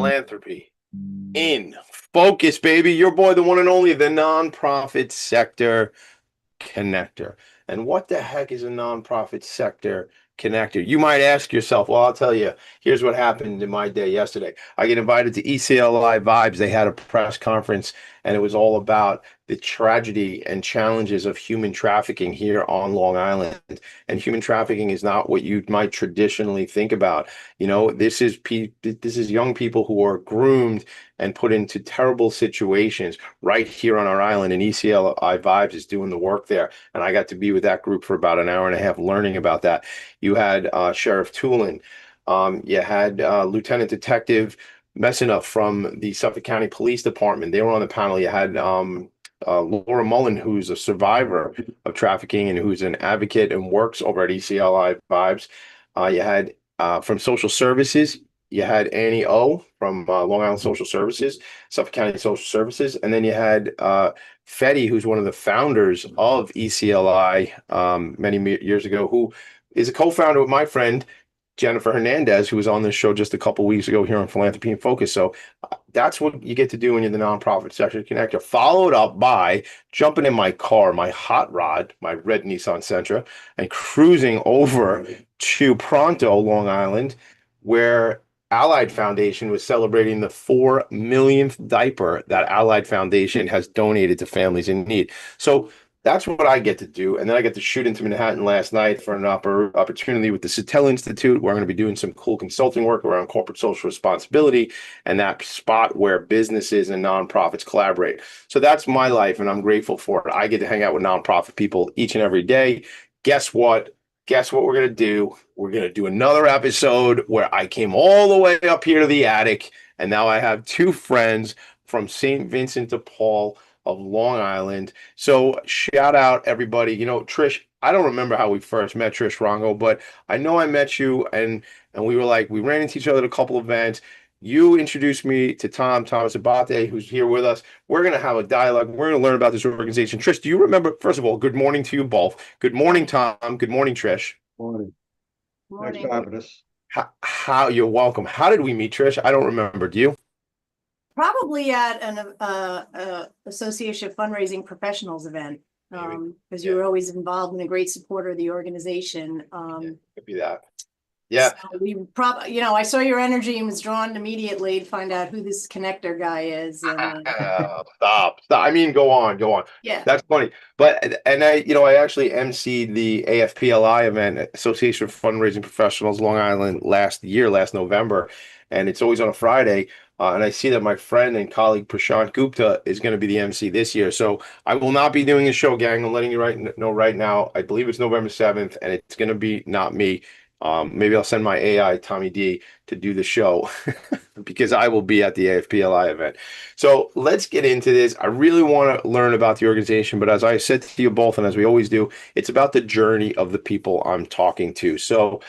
Philanthropy in Focus, baby. Your boy, the one and only, the nonprofit sector connector. And what the heck is a nonprofit sector connector? You might ask yourself, well, I'll tell you, here's what happened in my day yesterday. I get invited to ECLI Vibes. They had a press conference, and it was all about the tragedy and challenges of human trafficking here on Long Island. And human trafficking is not what you might traditionally think about. This is young people who are groomed and put into terrible situations right here on our island, and ECLI Vibes is doing the work there. And I got to be with that group for about an hour and a half learning about that. You had Sheriff Tulin. You had Lieutenant Detective Messina from the Suffolk County Police Department. They were on the panel. You had Laura Mullen, who's a survivor of trafficking and who's an advocate and works over at ECLI Vibes. You had from Social Services, you had Annie O from Long Island Social Services, Suffolk County Social Services, and then you had Fetty, who's one of the founders of ECLI many years ago, who is a co-founder with my friend Jennifer Hernandez, who was on this show just a couple weeks ago here on Philanthropy and Focus. So that's what you get to do when you're the nonprofit sector connector. Followed up by jumping in my car, my hot rod, my red Nissan Sentra, and cruising over to Pronto, Long Island, where Allied Foundation was celebrating the 4 millionth diaper that Allied Foundation has donated to families in need. So that's what I get to do. And then I get to shoot into Manhattan last night for an opportunity with the Sattel Institute, where I'm going to be doing some cool consulting work around corporate social responsibility and that spot where businesses and nonprofits collaborate. So that's my life, and I'm grateful for it. I get to hang out with nonprofit people each and every day. Guess what? Guess what we're going to do? We're going to do another episode where I came all the way up here to the attic, and now I have two friends from St. Vincent de Paul of Long Island. So shout out everybody. Trish, I don't remember how we first met, Trish Rongo, but I know I met you, and we ran into each other at a couple events. You introduced me to Thomas Abate, who's here with us. We're going to have a dialogue. We're going to learn about this organization. Trish, do you remember? First of all, good morning to you both. Good morning, Tom. Good morning, Trish. Morning. Thanks Morning. for having us. How you're welcome. How did we meet, Trish? I don't remember. Do you? Probably at an Association of Fundraising Professionals event, because you were always involved and a great supporter of the organization. Could be that. Yeah. So we probably, I saw your energy and was drawn immediately to find out who this connector guy is. And, Stop. I mean, go on. yeah. That's funny. But, and I actually emceed the AFPLI event, Association of Fundraising Professionals, Long Island, last November. And it's always on a Friday. And I see that my friend and colleague Prashant Gupta is going to be the MC this year. So I will not be doing a show, gang. I'm letting you know right now. I believe it's November 7th, and it's going to be not me. Maybe I'll send my AI, Tommy D, to do the show because I will be at the AFPLI event. So let's get into this. I really want to learn about the organization, but as I said to you both, and as we always do, it's about the journey of the people I'm talking to. So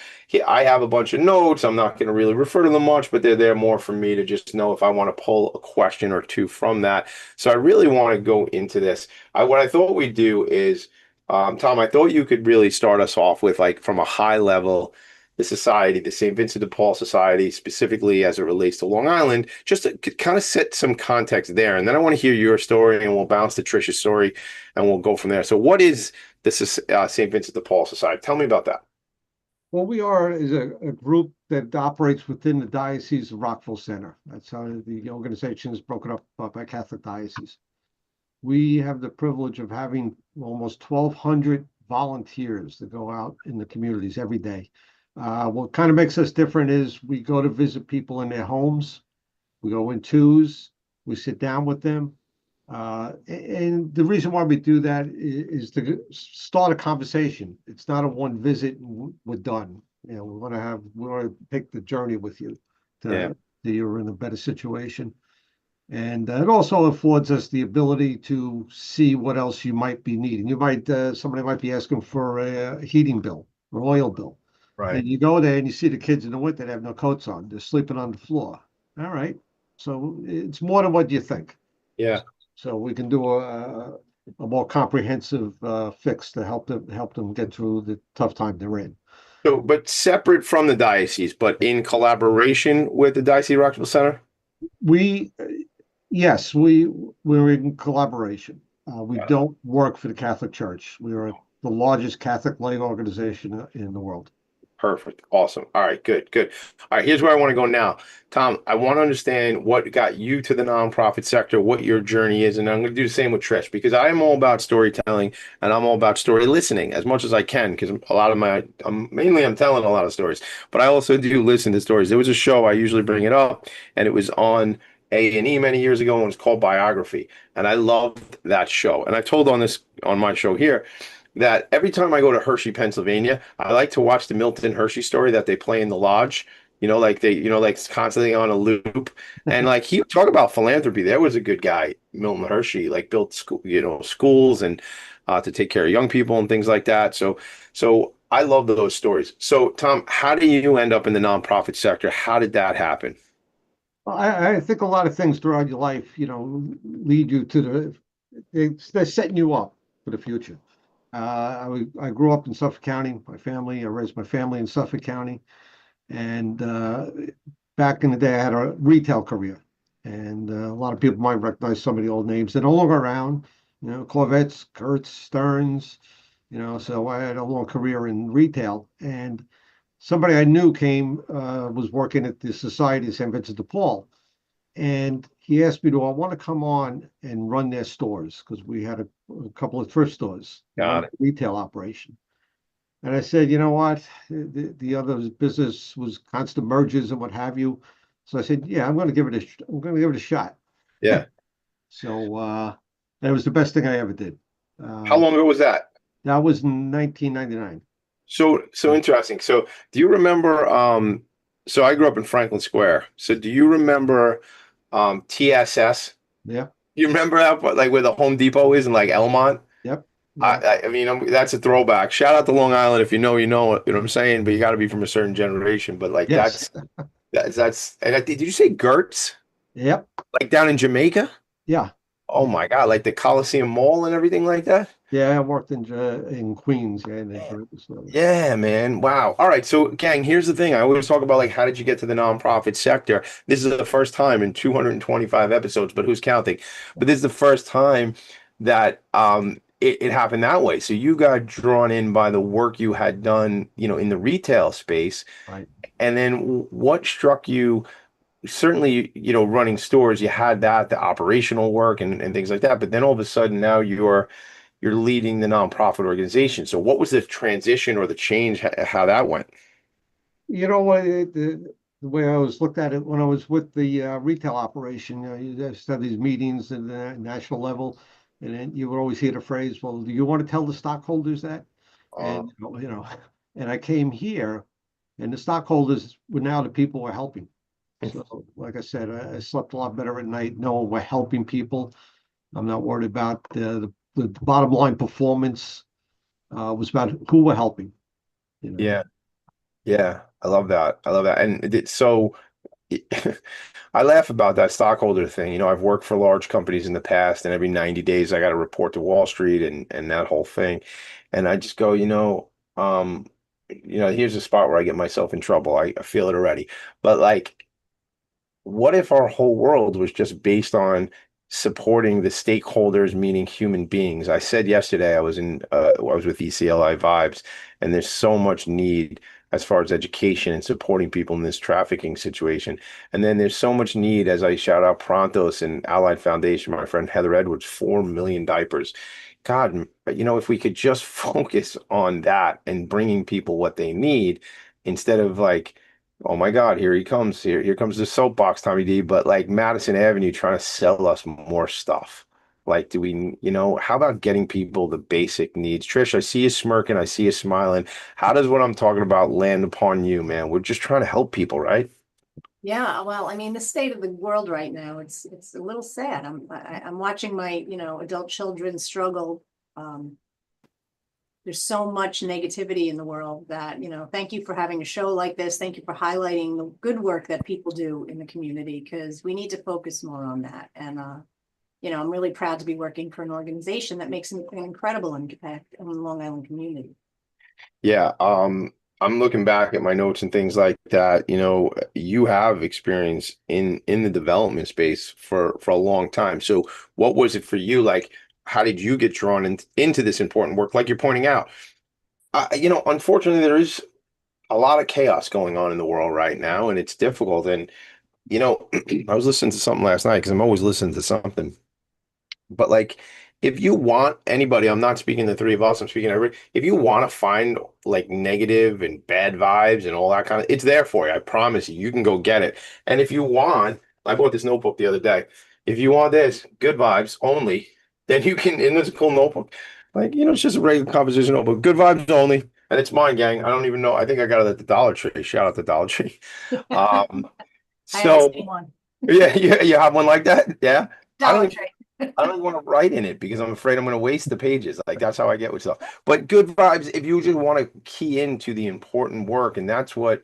I have a bunch of notes. I'm not going to really refer to them much, but they're there more for me to just know if I want to pull a question or two from that. So I really want to go into this. What I thought we'd do is, Tom, I thought you could really start us off with, like, from a high level, the society, the St. Vincent de Paul Society, specifically as it relates to Long Island, just to kind of set some context there. And then I want to hear your story, and we'll bounce to Trish's story, and we'll go from there. So what is the St. Vincent de Paul Society? Tell me about that. What we are is a group that operates within the Diocese of Rockville Center. That's how the organization is broken up by Catholic diocese. We have the privilege of having almost 1,200 volunteers that go out in the communities every day. What kind of makes us different is we go to visit people in their homes. We go in twos. We sit down with them. And the reason why we do that is to start a conversation. It's not a one visit and we're done. We want to take the journey with you that you're in a better situation. And it also affords us the ability to see what else you might be needing. Somebody might be asking for a heating bill or oil bill. Right. And you go there and you see the kids in the winter that have no coats on. They're sleeping on the floor. All right. So it's more than what you think. Yeah. So we can do a more comprehensive fix to help them get through the tough time they're in. So, but separate from the diocese, but in collaboration with the Diocese of Rockville Center? We, yes, we're in collaboration. We don't work for the Catholic Church. We are the largest Catholic lay organization in the world. Perfect. Awesome. All right. Good. Good. All right. Here's where I want to go now. Tom, I want to understand what got you to the nonprofit sector, what your journey is. And I'm going to do the same with Trish because I am all about storytelling and I'm all about story listening as much as I can because a lot of mainly I'm telling a lot of stories, but I also do listen to stories. There was a show, I usually bring it up, and it was on A&E many years ago and it was called Biography. And I loved that show. And I told on this on my show here that every time I go to Hershey, Pennsylvania, I like to watch the Milton Hershey story that they play in the lodge. Like it's constantly on a loop. And like he talk about philanthropy. There was a good guy, Milton Hershey, like built schools and to take care of young people and things like that. So I love those stories. So Tom, how do you end up in the nonprofit sector? How did that happen? Well, I think a lot of things throughout your life, lead you to they're setting you up for the future. I grew up in Suffolk County. I raised my family in Suffolk County. And back in the day, I had a retail career. And a lot of people might recognize some of the old names. They're no longer around, Corvettes, Kurtz, Stearns, so I had a long career in retail. And somebody I knew was working at the Society of St. Vincent de Paul. And he asked me, do I want to come on and run their stores? Because we had a couple of thrift stores, run Got a it. retail operation. And I said, you know what? The other business was constant mergers and what have you. So I said, yeah, I'm going to give it a shot. Yeah. So and it was the best thing I ever did. How Uh, long ago was that? that was in 1999. So interesting. So do you remember so I grew up in Franklin Square. So do you remember TSS? Yeah. You remember that like where the Home Depot is in like Elmont? Yep. I, Yeah. I I mean that's a throwback. Shout out to Long Island if you know, you know, you know what I'm saying, but you got to be from a certain generation. But like Yes. that's and did you say Gertz? Yep. Like down in Jamaica? Yeah. Oh my God, like the Coliseum Mall and everything like that? Yeah. I worked in Queens. Yeah. In the grocery stores. Yeah, man. Wow. All right. So, gang, here's the thing. I always talk about like how did you get to the nonprofit sector? This is the first time in 225 episodes, but who's counting? But this is the first time that it happened that way. So you got drawn in by the work you had done, in the retail space. Right. And then what struck you? Certainly, running stores, you had the operational work and things like that. But then all of a sudden now you're leading the nonprofit organization. So what was the transition or the change, how that went? You know what? The way I was looked at it when I was with the retail operation, you just have these meetings at the national level, and then you would always hear the phrase, "Well, do you want to tell the stockholders that?" Uh, And and I came here, and the stockholders were now the people we're helping. So, like I said, I slept a lot better at night knowing we're helping people. I'm not worried about the bottom line performance. Was about who we're helping. You know. yeah, yeah, I love that. I love that. And so I laugh about that stockholder thing. I've worked for large companies in the past, and every 90 days I got to report to Wall Street and that whole thing. And I just go, here's a spot where I get myself in trouble. I feel it already. But like what if our whole world was just based on supporting the stakeholders, meaning human beings? I said yesterday I was with ECLI Vibes, and there's so much need as far as education and supporting people in this trafficking situation. And then there's so much need as I shout out Prontos and Allied Foundation, my friend Heather Edwards, 4 million diapers. God, if we could just focus on that and bringing people what they need instead of like, oh my God, here he comes. Here comes the soapbox, Tommy D. But like Madison Avenue trying to sell us more stuff. Like, how about getting people the basic needs? Trish, I see you smirking, I see you smiling. How does what I'm talking about land upon you, man? We're just trying to help people, right? Yeah, well, I mean, the state of the world right now, it's a little sad. I'm watching my, adult children struggle. Um, there's so much negativity in the world that, thank you for having a show like this. Thank you for highlighting the good work that people do in the community, because we need to focus more on that. And I'm really proud to be working for an organization that makes an incredible impact on the Long Island community. Yeah. I'm looking back at my notes and things like that. You have experience in the development space for a long time. So what was it for you? Like, how did you get drawn into this important work? Like you're pointing out, unfortunately, there is a lot of chaos going on in the world right now, and it's difficult. And I was listening to something last night because I'm always listening to something. But like, if you want anybody, I'm not speaking to the three of us, I'm speaking to everybody. If you want to find like negative and bad vibes and all that kind of, it's there for you. I promise you, you can go get it. And if you want, I bought this notebook the other day. If you want this, good vibes only, then you can, in this cool notebook, like, it's just a regular composition notebook, good vibes only. And it's mine, gang. I don't even know. I think I got it at the Dollar Tree. Shout out to Dollar Tree. Um, I have the so same one. yeah, yeah, you have one like that? Yeah. I Dollar don't Tree. I don't want to write in it because I'm afraid I'm going to waste the pages. Like that's how I get with stuff. But good vibes, if you just want to key into the important work, and that's what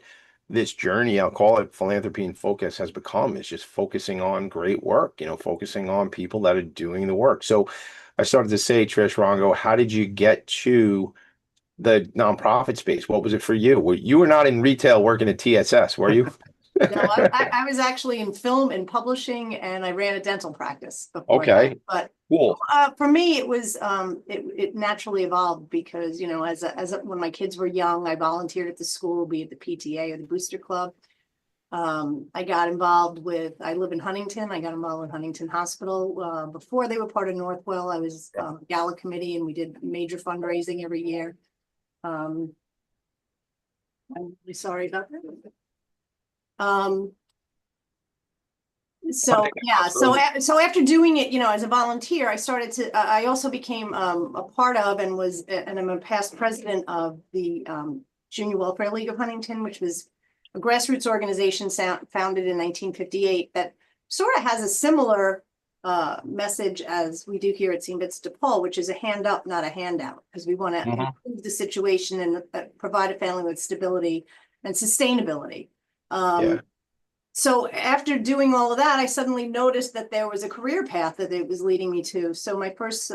this journey, I'll call it philanthropy and focus, has become, is just focusing on great work, focusing on people that are doing the work. So I started to say, Trish Rongo, how did you get to the nonprofit space? What was it for you? You were not in retail working at TSS, were you? No, I was actually in film and publishing, and I ran a dental practice before that. Okay, But cool. for me, it was it naturally evolved because when my kids were young, I volunteered at the school, be it the PTA or the Booster Club. I got involved with. I live in Huntington. I got involved with Huntington Hospital before they were part of Northwell. I was gala committee, and we did major fundraising every year. I'm really sorry about that. Um, so yeah, so after doing it, as a volunteer, I also became a part of and I'm a past president of the Junior Welfare League of Huntington, which was a grassroots organization founded in 1958 that sort of has a similar message as we do here at St. Vincent de Paul, which is a hand up, not a handout, because we want to improve the situation and provide a family with stability and sustainability. Yeah. So after doing all of that, I suddenly noticed that there was a career path that it was leading me to. So my first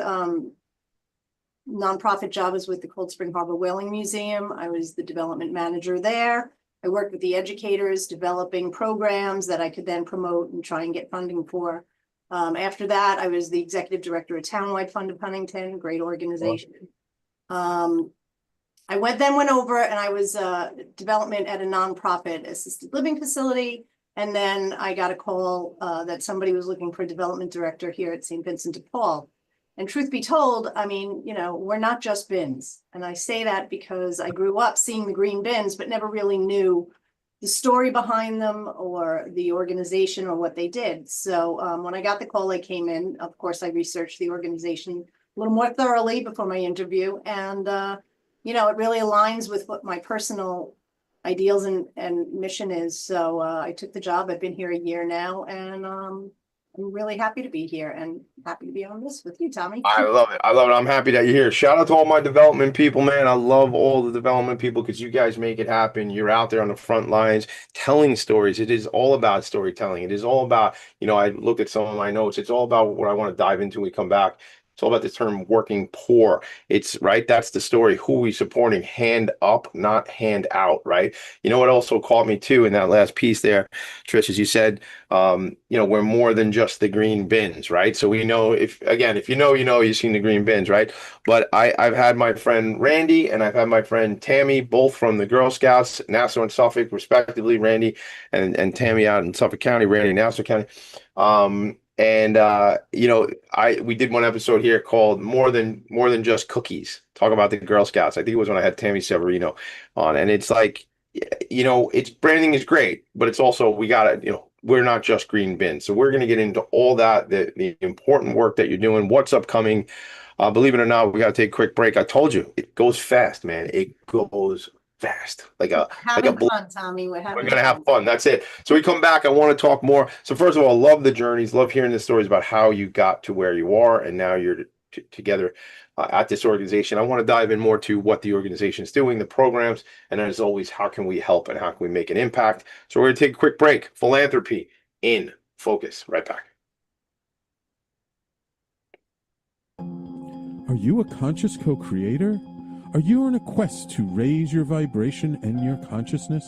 nonprofit job was with the Cold Spring Harbor Whaling Museum. I was the development manager there. I worked with the educators, developing programs that I could then promote and try and get funding for. After that, I was the executive director of Townwide Fund of Huntington, great organization. I went over and I was development at a nonprofit assisted living facility. And then I got a call that somebody was looking for a development director here at St. Vincent de Paul. And truth be told, I mean, we're not just bins. And I say that because I grew up seeing the green bins, but never really knew the story behind them or the organization or what they did. So when I got the call, I came in. Of course, I researched the organization a little more thoroughly before my interview. And, it really aligns with what my personal ideals and mission is. So I took the job. I've been here a year now, and I'm really happy to be here and happy to be on this with you, Tommy. I love it. I love it. I'm happy that you're here. Shout out to all my development people, man. I love all the development people because you guys make it happen. You're out there on the front lines telling stories. It is all about storytelling. It is all about, I look at some of my notes. It's all about what I want to dive into when we come back. It's all about the term working poor. It's right. That's the story. Who are we supporting? Hand up, not hand out, right? You know what also caught me too in that last piece there, Trish, as you said, we're more than just the green bins, right? So we know if you know, you've seen the green bins, right? But I've had my friend Randy and I've had my friend Tammy, both from the Girl Scouts, Nassau and Suffolk, respectively, Randy and Tammy out in Suffolk County, Randy in Nassau County. We did one episode here called More Than Just Cookies. Talk about the Girl Scouts. I think it was when I had Tammy Severino on, and it's like, it's branding is great, but it's also we gotta, we're not just green bins. So we're gonna get into all that, the important work that you're doing, what's upcoming. Believe it or not, we gotta take a quick break. I told you it goes fast, man. It goes fast, like a Having fun, Tommy. We're we're having gonna have fun. fun. That's it. So we come back. I want to talk more. So first of all, love the journeys. Love hearing the stories about how you got to where you are, and now you're together at this organization. I want to dive in more to what the organization is doing, the programs, and as always, how can we help and how can we make an impact? So we're gonna take a quick break. Philanthropy in focus. Right back. Are you a conscious co-creator? Are you on a quest to raise your vibration and your consciousness?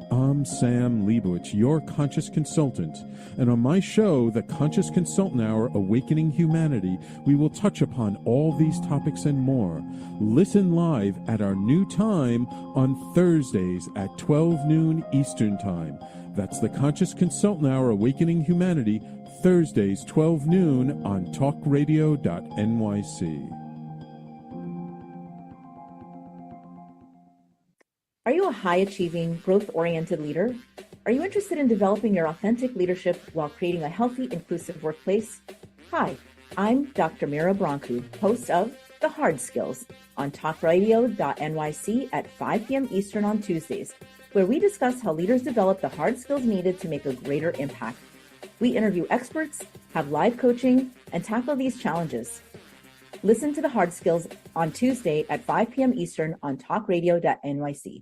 I'm Sam Leibowitz, your conscious consultant, and on my show, The Conscious Consultant Hour Awakening Humanity, we will touch upon all these topics and more. Listen live at our new time on Thursdays at 12 noon Eastern Time. That's The Conscious Consultant Hour Awakening Humanity, Thursdays 12 noon on talkradio.nyc. Are you a high-achieving, growth-oriented leader? Are you interested in developing your authentic leadership while creating a healthy, inclusive workplace? Hi, I'm Dr. Mira Brancu, host of The Hard Skills on talkradio.nyc at 5 p.m. Eastern on Tuesdays, where we discuss how leaders develop the hard skills needed to make a greater impact. We interview experts, have live coaching, and tackle these challenges. Listen to The Hard Skills on Tuesday at 5 p.m. Eastern on talkradio.nyc.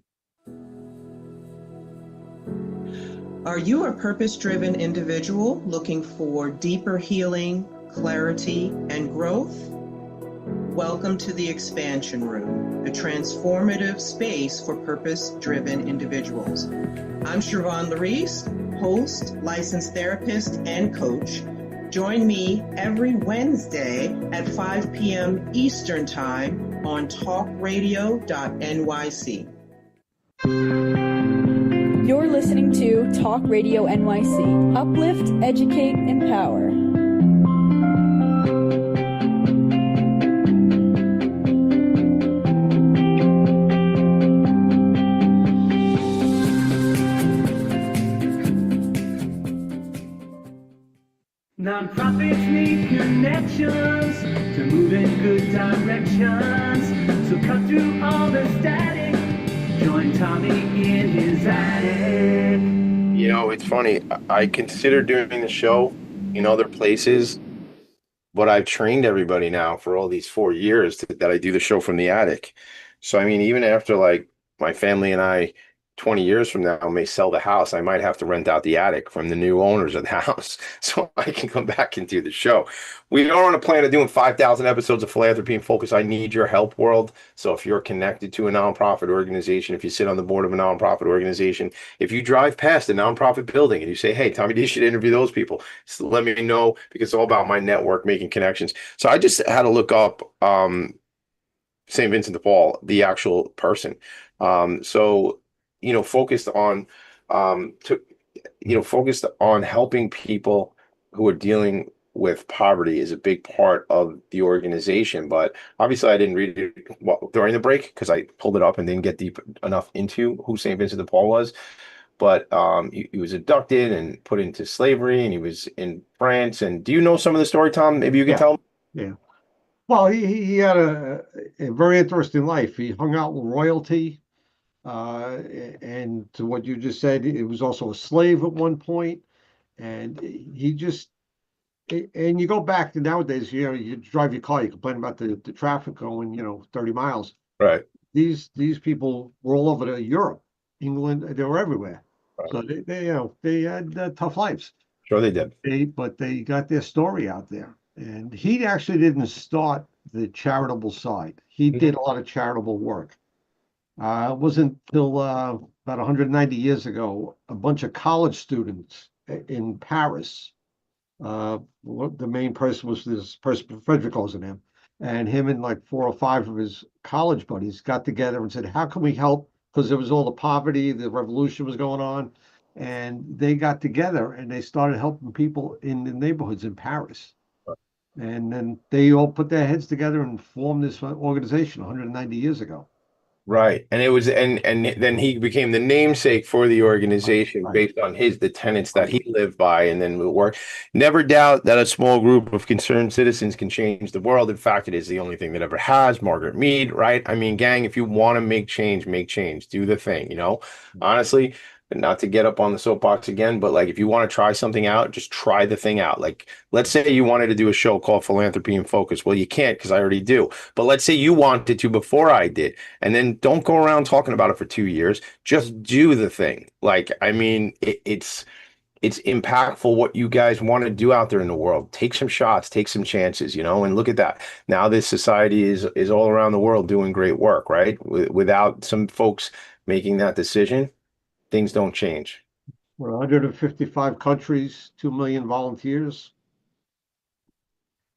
Are you a purpose-driven individual looking for deeper healing, clarity, and growth? Welcome to the Expansion Room, a transformative space for purpose-driven individuals. I'm Siobhan Larice, host, licensed therapist, and coach. Join me every Wednesday at 5 p.m. Eastern Time on talkradio.nyc. You're listening to Talk Radio NYC. Uplift, educate, empower. Nonprofits need connections to move in good directions. So cut through all the static. Join Tommy in his attic. You know, it's funny. I consider doing the show in other places, but I've trained everybody now for all these 4 years that I do the show from the attic. So, I mean, even after like my family and I, 20 years from now, may sell the house, I might have to rent out the attic from the new owners of the house so I can come back and do the show. We are on a plan of doing 5,000 episodes of Philanthropy and Focus. I need your help, world. So if you're connected to a nonprofit organization, if you sit on the board of a nonprofit organization, if you drive past a nonprofit building and you say, hey, Tommy, you should interview those people, so let me know, because it's all about my network, making connections. So I just had to look up St. Vincent de Paul, the actual person. Focused on focused on helping people who are dealing with poverty is a big part of the organization. But obviously I didn't read it during the break because I pulled it up and didn't get deep enough into who St. Vincent de Paul was. But he was abducted and put into slavery, and he was in France. And do you know some of the story, Tom? Maybe you can tell me. Yeah. Well, he had a very interesting life. He hung out with royalty. And to what you just said, it was also a slave at one point, and and you go back to nowadays, you drive your car, you complain about the traffic going, 30 miles. Right. These people were all over Europe, England, they were everywhere. Right. So they had tough lives. Sure they did. But they got their story out there. And he actually didn't start the charitable side. He did a lot of charitable work. It wasn't until about 190 years ago, a bunch of college students in Paris. The main person was this person, Frederick was him, and him and like 4 or 5 of his college buddies got together and said, how can we help? Because there was all the poverty, the revolution was going on. And they got together and they started helping people in the neighborhoods in Paris. And then they all put their heads together and formed this organization 190 years ago. Right. And it was and then he became the namesake for the organization based on the tenets that he lived by, and then would work. Never doubt that a small group of concerned citizens can change the world. In fact, it is the only thing that ever has. Margaret Mead, right? I mean, gang, if you want to make change, do the thing, honestly. Not to get up on the soapbox again, but like if you want to try something out, just try the thing out. Like, let's say you wanted to do a show called Philanthropy and Focus. Well, you can't because I already do. But let's say you wanted to before I did. And then don't go around talking about it for 2 years. Just do the thing. Like, I mean, it's it's impactful what you guys want to do out there in the world. Take some shots, take some chances, and look at that. Now this society is all around the world doing great work, right? Without some folks making that decision, things don't change. We're 155 countries, 2 million volunteers.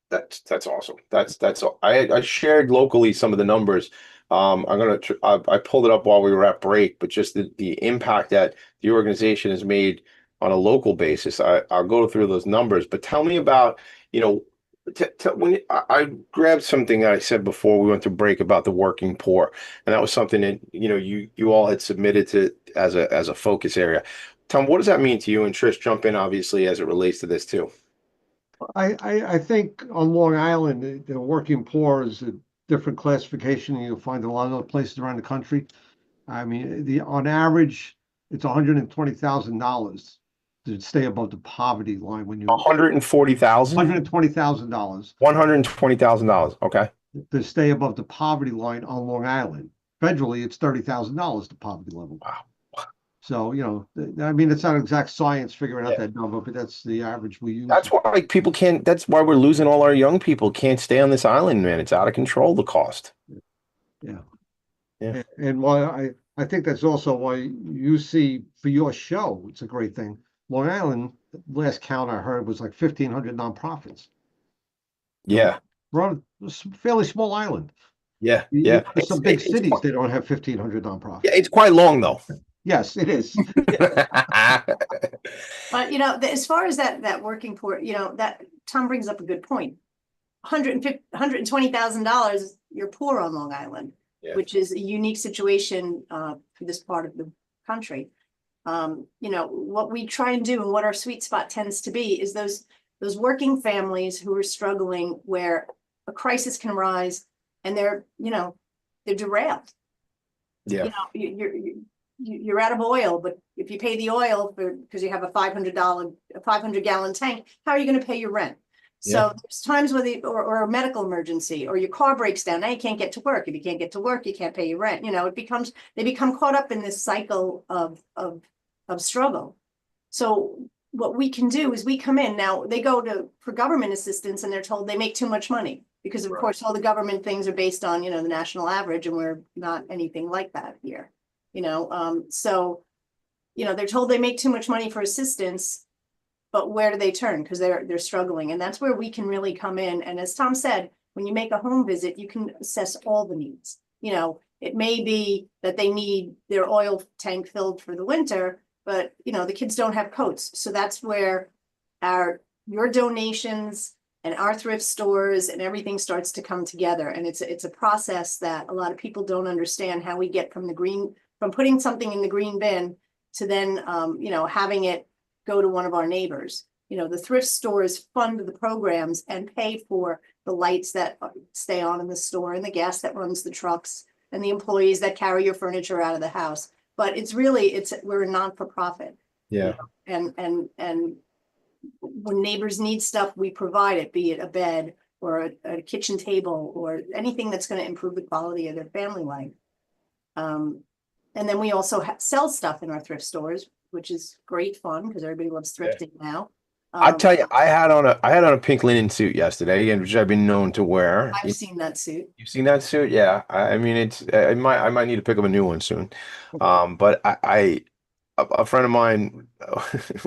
That's awesome. That's I shared locally some of the numbers. I pulled it up while we were at break, but just the impact that the organization has made on a local basis. I'll go through those numbers, but tell me about, when I grabbed something I said before we went to break about the working poor, and that was something that you all had submitted to as a focus area. Tom, what does that mean to you? And Trish, jump in obviously as it relates to this too. I think on Long Island, the working poor is a different classification. You'll find a lot of other places around the country. I mean, on average, it's $120,000 to stay above the poverty line when you $140,000? $120,000 $120,000. Okay. to stay above the poverty line on Long Island. Federally, it's $30,000 to poverty level. Wow. So, I mean, it's not exact science figuring out Yeah. that number, but that's the average we use. That's why people can't, that's why we're losing all our young people. Can't stay on this island, man. It's out of control, the cost. Yeah. Yeah. And why I think that's also why you see for your show, it's a great thing. Long Island, last count I heard was like 1,500 nonprofits. Yeah. We're on a fairly small island. Yeah. Yeah. There's some big it's cities quite- that don't have 1,500 nonprofits. Yeah, it's quite long though. Yes, it is. But as far as that working poor, that Tom brings up a good point. $120,000, you're poor on Long Island, Yeah. which is a unique situation for this part of the country. What we try and do and what our sweet spot tends to be is those working families who are struggling, where a crisis can arise and they're derailed. Yeah. You're out of oil, but if you pay the oil because you have a $500 gallon tank, how are you going to pay your rent? So there's times where or a medical emergency, or your car breaks down. Now you can't get to work. If you can't get to work, you can't pay your rent. They become caught up in this cycle of struggle. So what we can do is we come in. Now they go for government assistance and they're told they make too much money because of course all the government things are based on, the national average, and we're not anything like that here. So they're told they make too much money for assistance, but where do they turn? Because they're struggling. And that's where we can really come in. And as Tom said, when you make a home visit, you can assess all the needs. It may be that they need their oil tank filled for the winter, but the kids don't have coats. So that's where your donations and our thrift stores and everything starts to come together. And it's a process that a lot of people don't understand, how we get from putting something in the green bin to then, having it go to one of our neighbors. The thrift stores fund the programs and pay for the lights that stay on in the store and the gas that runs the trucks and the employees that carry your furniture out of the house. But we're a non-for-profit. Yeah. And when neighbors need stuff, we provide it, be it a bed or a kitchen table or anything that's going to improve the quality of their family life. And then we also sell stuff in our thrift stores, which is great fun because everybody loves thrifting now. I'll tell you, I had on a pink linen suit yesterday, and which I've been known to wear. I've seen that suit. You've seen that suit? Yeah. I mean, I might need to pick up a new one soon. But a friend of mine,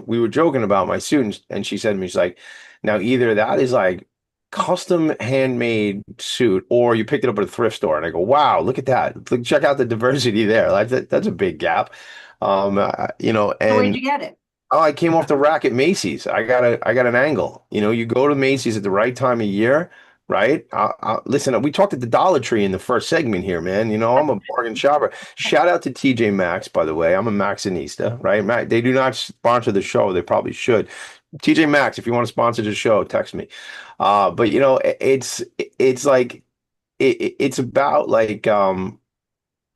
we were joking about my suit, and she said to me, she's like, now either that is like custom handmade suit, or you picked it up at a thrift store. And I go, wow, look at that. Look, check out the diversity there. That's a big gap. So where'd you get it? Oh, I came off the rack at Macy's. I got an angle. You go to Macy's at the right time of year, right? Listen, we talked at the Dollar Tree in the first segment here, man. I'm a bargain shopper. Shout out to TJ Maxx, by the way. I'm a Maxxinista, right? They do not sponsor the show. They probably should. TJ Maxx, if you want to sponsor the show, text me. But it's like it's about like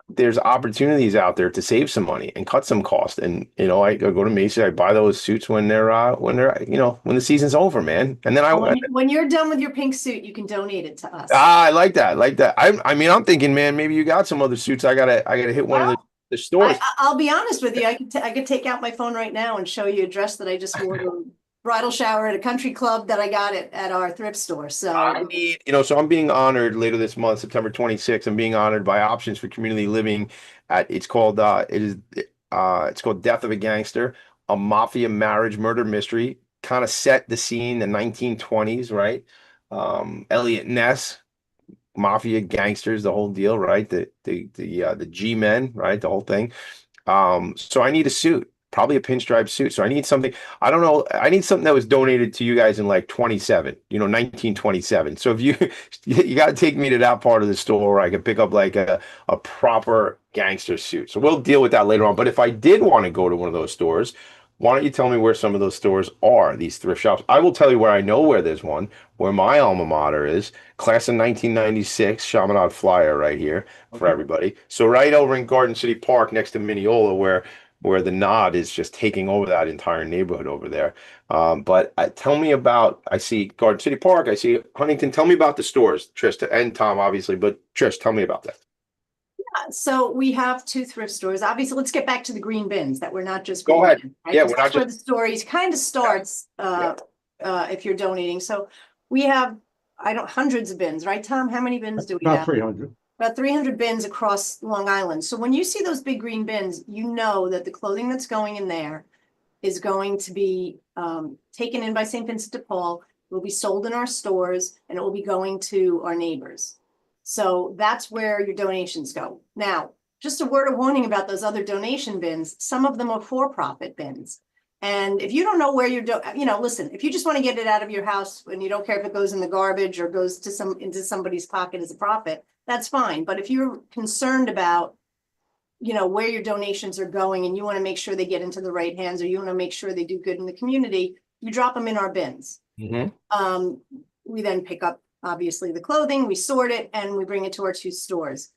there's opportunities out there to save some money and cut some cost. And I go to Macy's, I buy those suits when they're when the season's over, man. And then when you're done with your pink suit, you can donate it to us. I like that. I mean, I'm thinking, man, maybe you got some other suits. I gotta hit one of The stores. I'll be honest with you. I could take out my phone right now and show you a dress that I just wore to a bridal shower at a country club that I got at our thrift store. So I need, so I'm being honored later this month, September 26th. I'm being honored by Options for Community Living it's called it's called Death of a Gangster, a mafia marriage murder mystery, kind of set the scene the 1920s, right? Elliot Ness, mafia gangsters, the whole deal, right? The G-men, right? The whole thing. So I need a suit, probably a pinstripe suit. So I need something, I don't know, I need something that was donated to you guys in like 1927. So if you you got to take me to that part of the store where I can pick up like a proper gangster suit. So we'll deal with that later on. But if I did want to go to one of those stores, why don't you tell me where some of those stores are, these thrift shops? I will tell you where I know where there's one, where my alma mater is, class of 1996, Chaminade Flyer right here for everybody. So right over in Garden City Park next to Mineola, where the Nod is just taking over that entire neighborhood over there. But tell me about, I see Garden City Park, I see Huntington. Tell me about the stores, Trish, and Tom, obviously, but Trish, tell me about that. So we have two thrift stores. Obviously, let's get back to the green bins that we're not just Go green ahead. bins, right? Yeah, 'Cause we're not that's where the just. story kind of starts if you're donating. So we have hundreds of bins, right, Tom? How many bins do we About have? 300. About 300 bins across Long Island. So when you see those big green bins, you know that the clothing that's going in there is going to be taken in by St. Vincent de Paul, will be sold in our stores, and it will be going to our neighbors. So that's where your donations go. Now, just a word of warning about those other donation bins. Some of them are for-profit bins. And if you don't know where listen, if you just want to get it out of your house and you don't care if it goes in the garbage or goes to into somebody's pocket as a profit, that's fine. But if you're concerned about, where your donations are going and you want to make sure they get into the right hands, or you want to make sure they do good in the community, you drop them in our bins. Mm-hmm. We then pick up, obviously, the clothing, we sort it, and we bring it to our two stores.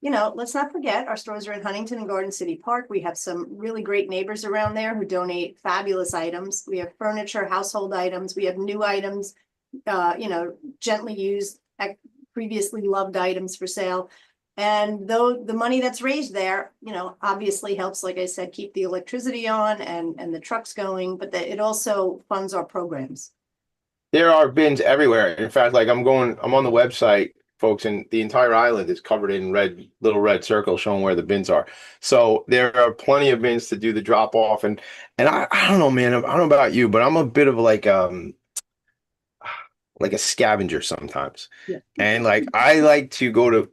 Let's not forget, our stores are in Huntington and Garden City Park. We have some really great neighbors around there who donate fabulous items. We have furniture, household items. We have new items, gently used, previously loved items for sale. And though the money that's raised there, obviously helps, like I said, keep the electricity on and the trucks going, but it also funds our programs. There are bins everywhere. In fact, like I'm on the website, folks, and the entire island is covered in little red circles showing where the bins are. So there are plenty of bins to do the drop off. And I don't know, man, I don't know about you, but I'm a bit of like a scavenger sometimes. Yeah. And like I like to go to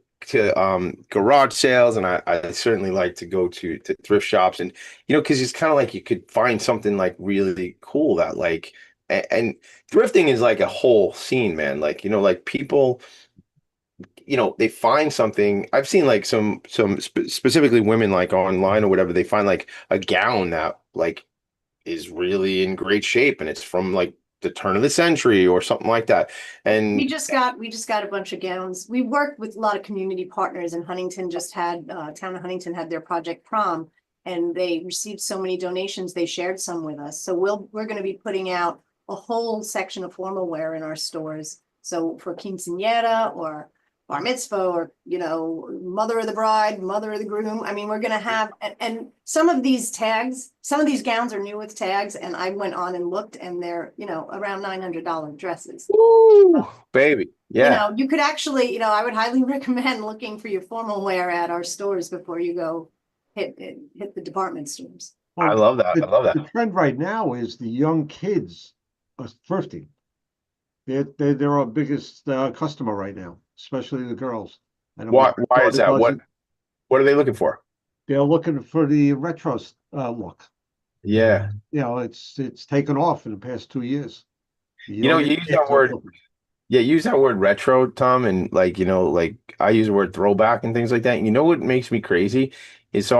garage sales, and I certainly like to go to thrift shops, and because it's kind of like you could find something like really cool that like and thrifting is like a whole scene, man. Like like people, they find something. I've seen like some specifically women, like online or whatever, they find like a gown that like is really in great shape, and it's from like the turn of the century or something like that. And we just got a bunch of gowns. We worked with a lot of community partners, and Huntington just had town of Huntington had their Project Prom, and they received so many donations, they shared some with us. So we're going to be putting out a whole section of formal wear in our stores. So for quinceañera or bar mitzvah, or mother of the bride, mother of the groom. I mean, we're going to have, and some of these gowns are new with tags, and I went on and looked, and they're around $900 dresses. Ooh, baby, yeah. You could actually, I would highly recommend looking for your formal wear at our stores before you go hit the department stores. I love that. I love that. The trend right now is the young kids are thrifting. They're our biggest customer right now, especially the girls. And Why is that? What are they looking for? They're looking for the retro look. Yeah. It's taken off in the past 2 years. You use that word. Yeah, use that word retro, Tom, and like I use the word throwback and things like that. You know what makes me crazy is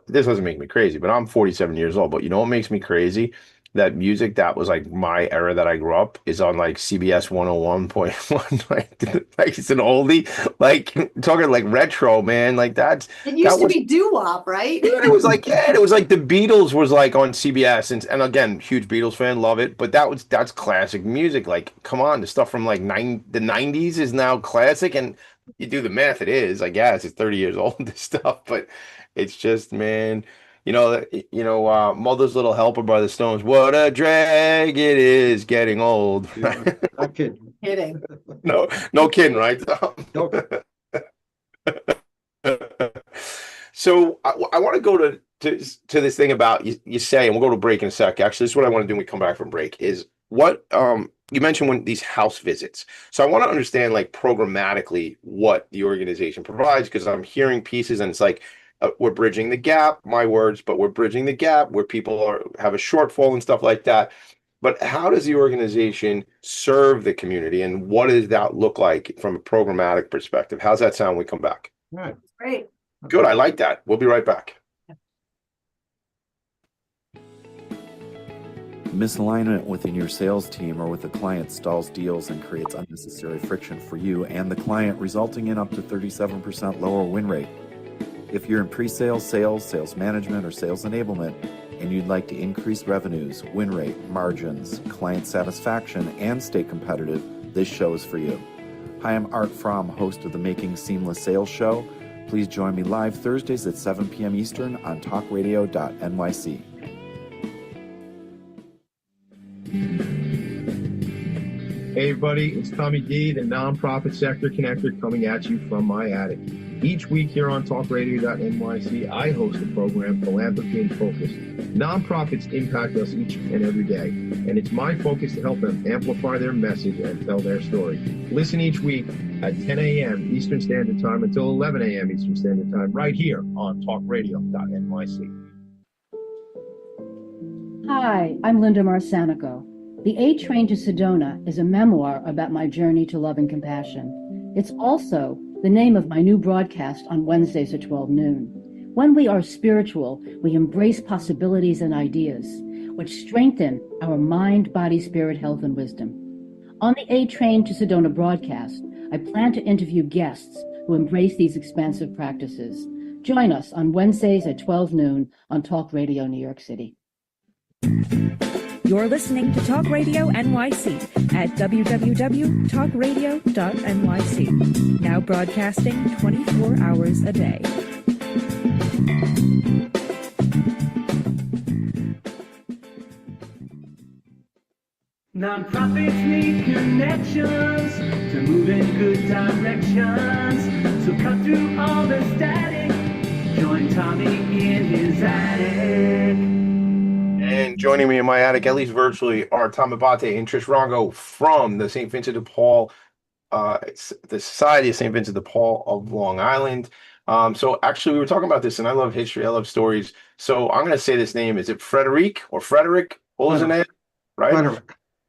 this doesn't make me crazy, but I'm 47 years old. But you know what makes me crazy? That music that was like my era that I grew up is on like CBS 101.1. like it's an oldie, like talking like retro, man. Like it used to be doo-wop, right? It was like, it was like the Beatles was like on CBS, and again, huge Beatles fan, love it. But that's classic music. Like, come on, the stuff from like the 90s is now classic, and you do the math, it is, I guess, it's 30 years old, this stuff. But It's just, man, Mother's Little Helper by the Stones. What a drag it is getting old. Yeah, not kidding. Kidding. No, no kidding, right? No, So I want to go to this thing about you say, and we'll go to break in a sec. Actually, this is what I want to do when we come back from break is what you mentioned when these house visits. So I want to understand like programmatically what the organization provides because I'm hearing pieces and it's like we're bridging the gap, my words, but we're bridging the gap where people have a shortfall and stuff like that. But how does the organization serve the community and what does that look like from a programmatic perspective? How's that sound when we come back? right. Great. Good, I like that. We'll be right back. Misalignment within your sales team or with a client stalls deals and creates unnecessary friction for you and the client, resulting in up to 37% lower win rate. If you're in pre-sales, sales management, or sales enablement, and you'd like to increase revenues, win rate, margins, client satisfaction, and stay competitive, this show is for you. Hi, I'm Art Fromm, host of the Making Seamless Sales Show. Please join me live Thursdays at 7 p.m. Eastern on talkradio.nyc. Hey everybody, it's Tommy D, the Nonprofit Sector Connector, coming at you from my attic. Each week here on talkradio.nyc, I host the program Philanthropy and Focus. Nonprofits impact us each and every day, and it's my focus to help them amplify their message and tell their story. Listen each week at 10 a.m. Eastern Standard Time until 11 a.m. Eastern Standard Time, right here on talkradio.nyc. Hi, I'm Linda Marsanico. The A Train to Sedona is a memoir about my journey to love and compassion. It's also the name of my new broadcast on Wednesdays at 12 noon. When we are spiritual, we embrace possibilities and ideas, which strengthen our mind, body, spirit, health, and wisdom. On the A Train to Sedona broadcast, I plan to interview guests who embrace these expansive practices. Join us on Wednesdays at 12 noon on Talk Radio New York City. You're listening to Talk Radio NYC at www.talkradio.nyc. Now broadcasting 24 hours a day. Nonprofits need connections to move in good directions. So cut through all the static. Join Tommy in his attic. And joining me in my attic, at least virtually, are Tom Abate and Trish Rongo from the St. Vincent de Paul, the Society of St. Vincent de Paul of Long Island. So actually, we were talking about this, and I love history. I love stories. So I'm going to say this name. Is it Frederic or Frederick Ozanam? Right?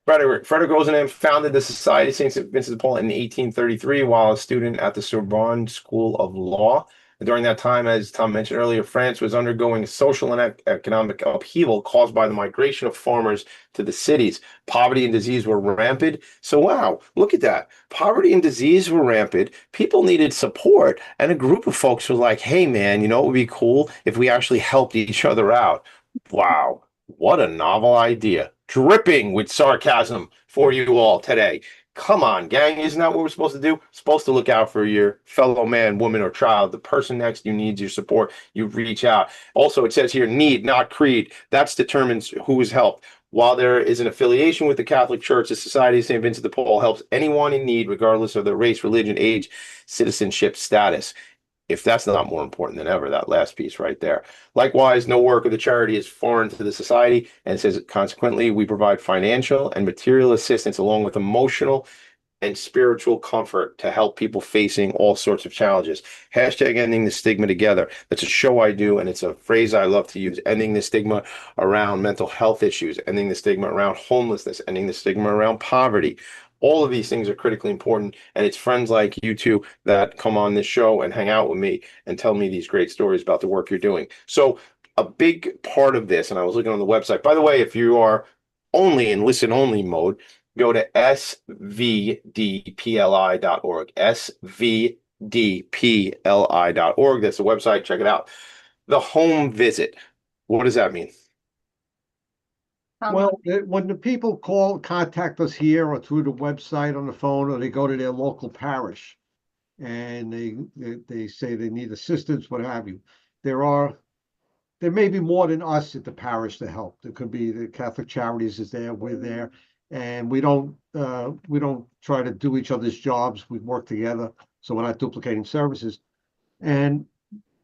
Frederick Ozanam founded the Society of St. Vincent de Paul in 1833 while a student at the Sorbonne School of Law. During that time, as Tom mentioned earlier, France was undergoing social and economic upheaval caused by the migration of farmers to the cities. Poverty and disease were rampant. So, wow, look at that. Poverty and disease were rampant. People needed support. And a group of folks was like, hey, man, it would be cool if we actually helped each other out. Wow, what a novel idea. Dripping with sarcasm for you all today. Come on, gang. Isn't that what we're supposed to do? Supposed to look out for your fellow man, woman, or child. The person next to you needs your support. You reach out. Also, it says here, need, not creed. That determines who is helped. While there is an affiliation with the Catholic Church, the Society of St. Vincent de Paul helps anyone in need, regardless of their race, religion, age, citizenship status. If that's not more important than ever, that last piece right there. Likewise, no work of the charity is foreign to the society, and it says, consequently, we provide financial and material assistance along with emotional and spiritual comfort to help people facing all sorts of challenges. Hashtag ending the stigma together. That's a show I do, and it's a phrase I love to use. Ending the stigma around mental health issues, ending the stigma around homelessness, ending the stigma around poverty. All of these things are critically important, and it's friends like you two that come on this show and hang out with me and tell me these great stories about the work you're doing. So a big part of this, and I was looking on the website, by the way, if you are only in listen-only mode, go to svdpli.org, svdpli.org. That's the website. Check it out. The home visit. What does that mean? Well, when the people contact us here or through the website on the phone, or they go to their local parish and they say they need assistance, what have you, there may be more than us at the parish to help. There could be the Catholic Charities is there, we're there, and we don't try to do each other's jobs. We work together, so we're not duplicating services. And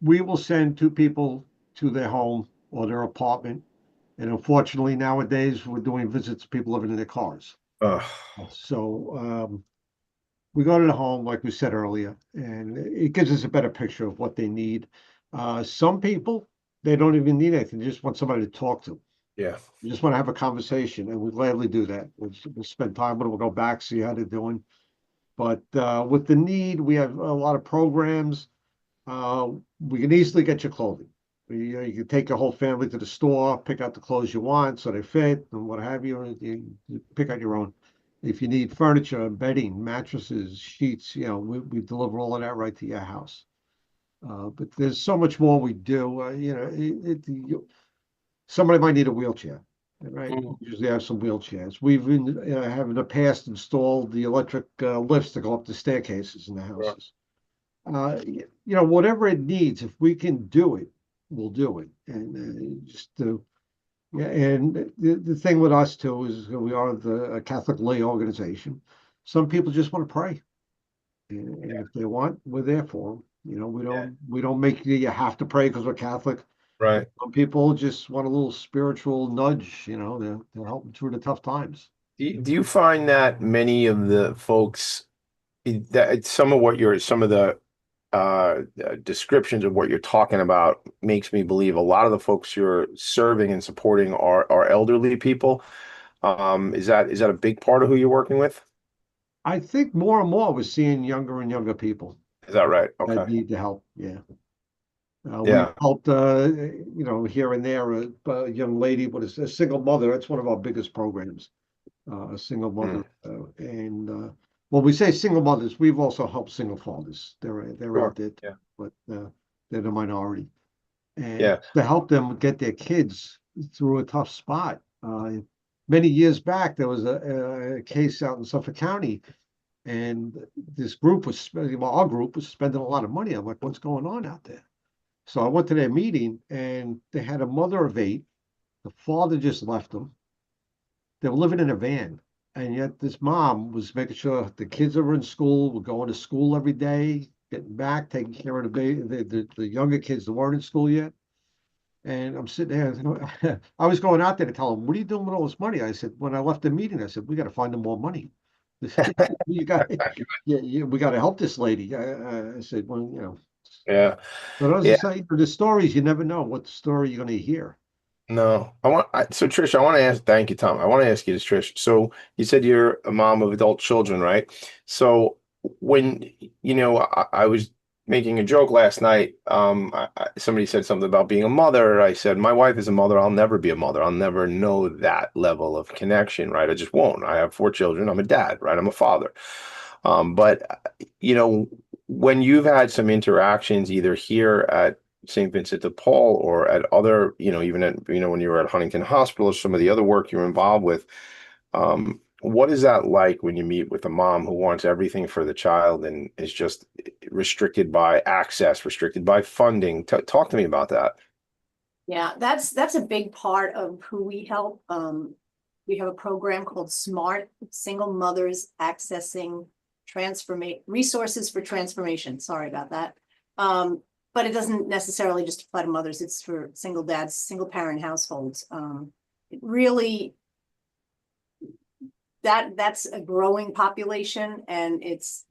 we will send two people to their home or their apartment. And unfortunately, nowadays we're doing visits to people living in their cars. Ugh. So we go to the home, like we said earlier, and it gives us a better picture of what they need. Some people, they don't even need anything. They just want somebody to talk to. Yeah. You just want to have a conversation, and we gladly do that. We'll spend time with them. We'll go back, see how they're doing. But with the need, we have a lot of programs. We can easily get you clothing. You can take your whole family to the store, pick out the clothes you want so they fit and what have you. You pick out your own. If you need furniture, bedding, mattresses, sheets, we deliver all of that right to your house. But there's so much more we do. Somebody might need a wheelchair, right? We usually have some wheelchairs. We've have in the past installed the electric lifts to go up the staircases in the houses. Whatever it needs, if we can do it, we'll do it. And and the thing with us too is we are a Catholic lay organization. Some people just want to pray, and if they want, we're there for them. We don't make you have to pray because we're Catholic. Right. Some people just want a little spiritual nudge, to help them through the tough times. Do you find that many of the folks that some of the descriptions of what you're talking about makes me believe a lot of the folks you're serving and supporting are elderly people? Is that a big part of who you're working with? I think more and more we're seeing younger and younger people. Is that right? That Okay. need the help. Yeah. Yeah. We've helped, here and there, a young lady, but a single mother. That's one of our biggest programs. A single mother, and when we say single mothers, we've also helped single fathers. They're Sure. out there, Yeah. but they're the minority, and Yeah. to help them get their kids through a tough spot. Many years back, there was a case out in Suffolk County, and this group was our group was spending a lot of money. I'm like, what's going on out there? So I went to their meeting, and they had a mother of 8. The father just left them. They were living in a van, and yet this mom was making sure the kids that were in school were going to school every day, getting back, taking care of the younger kids that weren't in school yet. And I'm sitting there. I was going out there to tell them, "What are you doing with all this money?" I said, when I left the meeting, I said, "We got to find them more money. We got to help this lady." I said, "Well, Yeah. But as I Yeah. say, for the stories, you never know what story you're going to hear." No, so Trish, thank you, Tom. I want to ask you this, Trish. So you said you're a mom of adult children, right? So when, I was making a joke last night. Somebody said something about being a mother. I said, my wife is a mother. I'll never be a mother. I'll never know that level of connection, right? I just won't. I have 4 children. I'm a dad, right? I'm a father. But when you've had some interactions either here at St. Vincent de Paul or at other, even at, when you were at Huntington Hospital or some of the other work you're involved with, what is that like when you meet with a mom who wants everything for the child and is just restricted by access, restricted by funding? Talk to me about that. Yeah, that's a big part of who we help. We have a program called SMART, Single Mothers Accessing Resources for Transformation. Sorry about that. But it doesn't necessarily just apply to mothers. It's for single dads, single parent households. It really, that's a growing population, and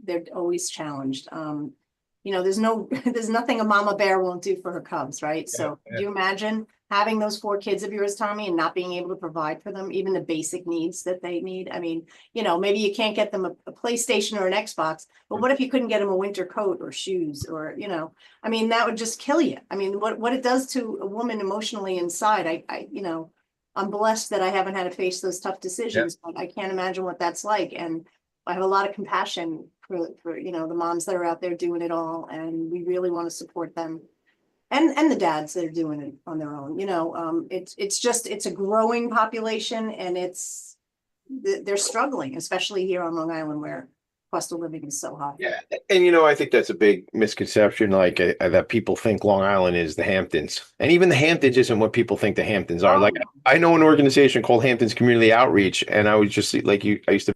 they're always challenged. There's nothing a mama bear won't do for her cubs, right? Yeah, So do you imagine having those 4 kids of yours, Tommy, and not being able to provide for them, even the basic needs that they need? I mean, maybe you can't get them a PlayStation or an Xbox, but what if you couldn't get them a winter coat or shoes or, I mean, that would just kill you. I mean, what it does to a woman emotionally inside, I'm blessed that I haven't had to face those tough decisions, but I can't imagine what that's like. And I have a lot of compassion for the moms that are out there doing it all, and we really want to support them. And the dads that are doing it on their own. It's a growing population, and they're struggling, especially here on Long Island, where cost of living is so high. Yeah, and I think that's a big misconception, like that people think Long Island is the Hamptons, and even the Hamptons isn't what people think the Hamptons are. Like, Oh, I know an organization called Hamptons Community Outreach, and I was just like you. I used to,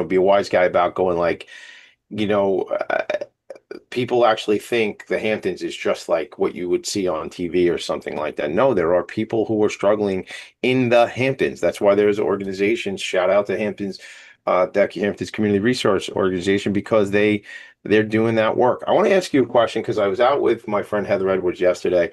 be a wise guy about going like, you know, uh, people actually think the Hamptons is just like what you would see on TV or something like that. No, there are people who are struggling in the Hamptons. That's why there's organizations. Shout out to Hamptons, Hamptons Community Resource Organization, because they're doing that work. I want to ask you a question because I was out with my friend Heather Edwards yesterday.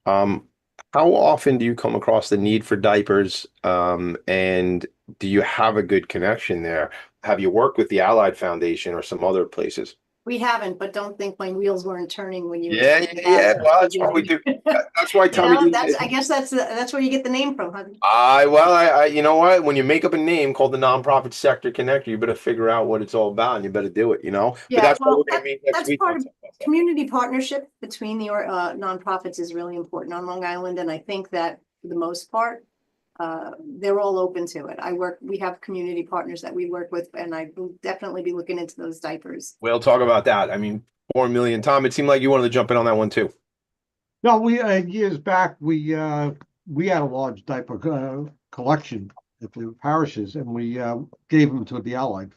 Um, how often do you come across the need for diapers? And do you have a good connection there? Have you worked with the Allied Foundation or some other places? We haven't, but don't think my wheels weren't turning when you were Yeah, saying yeah, yeah. that. Well, that's what we do. That's why Tommy D. I guess that's where you get the name from, huh? You know what? When you make up a name called the Nonprofit Sector Connector, you better figure out what it's all about, and you better do it. But Yeah, that's why well, we're gonna meet next that's week. part of community partnership between the nonprofits is really important on Long Island, and I think that for the most part, they're all open to it. We have community partners that we work with, and I will definitely be looking into those diapers. We'll talk about that. I mean, 4 million. Tom, it seemed like you wanted to jump in on that one too. No, we years back we had a large diaper collection at the parishes, and we gave them to the Allied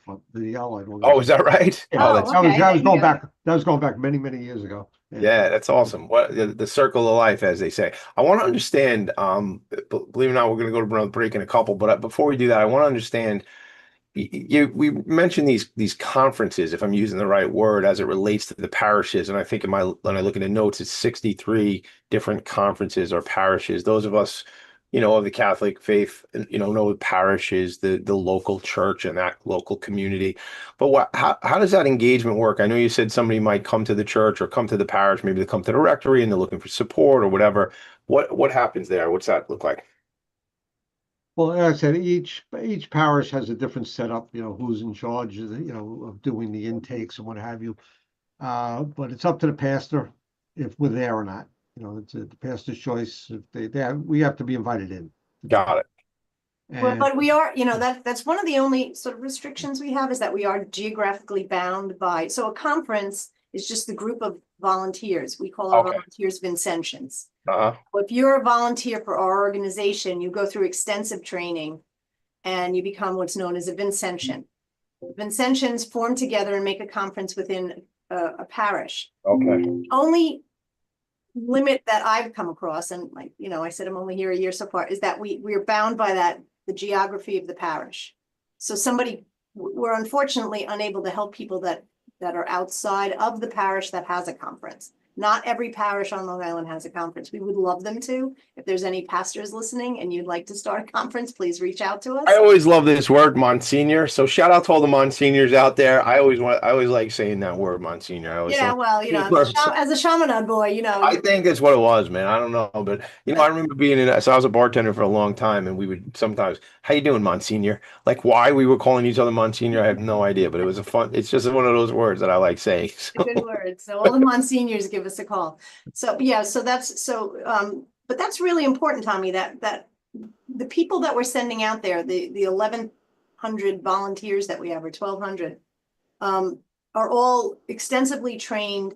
Oh, is that right? Yeah, Oh, that's that was going back. That was going back many years ago. Yeah, that's awesome. What the circle of life, as they say. I want to understand. Believe it or not, we're going to go to another break in a couple. But before we do that, I want to understand. We mentioned these conferences, if I'm using the right word, as it relates to the parishes. And I think when I look at the notes, it's 63 different conferences or parishes. Those of us, of the Catholic faith, know the parishes, the local church and that local community. But how does that engagement work? I know you said somebody might come to the church or come to the parish, maybe they come to the rectory and they're looking for support or whatever. What happens there? What's that look like? Well, like I said, each parish has a different setup, who's in charge of of doing the intakes and what have you. But it's up to the pastor if we're there or not. It's the pastor's choice. If we have to be invited in. Got it. But we are, that's one of the only sort of restrictions we have is that we are geographically bound by. So a conference is just the group of volunteers. We call our volunteers Vincentians. If you're a volunteer for our organization, you go through extensive training and you become what's known as a Vincentian. Vincentians form together and make a conference within a parish. Okay. Only limit that I've come across, and I said I'm only here a year so far, is that we're bound by the geography of the parish. So we're unfortunately unable to help people that are outside of the parish that has a conference. Not every parish on Long Island has a conference. We would love them to. If there's any pastors listening and you'd like to start a conference, please reach out to us. I always love this word, Monsignor. So shout out to all the Monsignors out there. I always like saying that word, Monsignor. As a Chaminade boy, I think that's what it was, man. I don't know, but I remember being so I was a bartender for a long time, and we would sometimes, "How you doing, Monsignor?" Like why we were calling each other Monsignor, I have no idea, but it was it's just one of those words that I like saying. So. A good word. So all the Monsignors give us a call. So yeah, but that's really important, Tommy, that the people that we're sending out there, the 1,100 volunteers that we have, or 1,200, are all extensively trained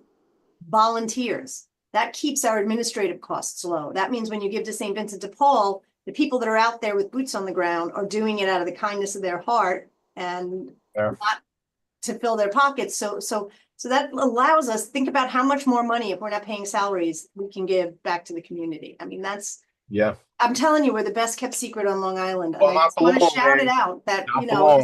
volunteers. That keeps our administrative costs low. That means when you give to St. Vincent de Paul, the people that are out there with boots on the ground are doing it out of the kindness of their heart and not to fill their pockets. So that allows us to think about how much more money, if we're not paying salaries, we can give back to the community. I mean, I'm telling you, we're the best kept secret on Long Island. Well, I just want to shout it out that,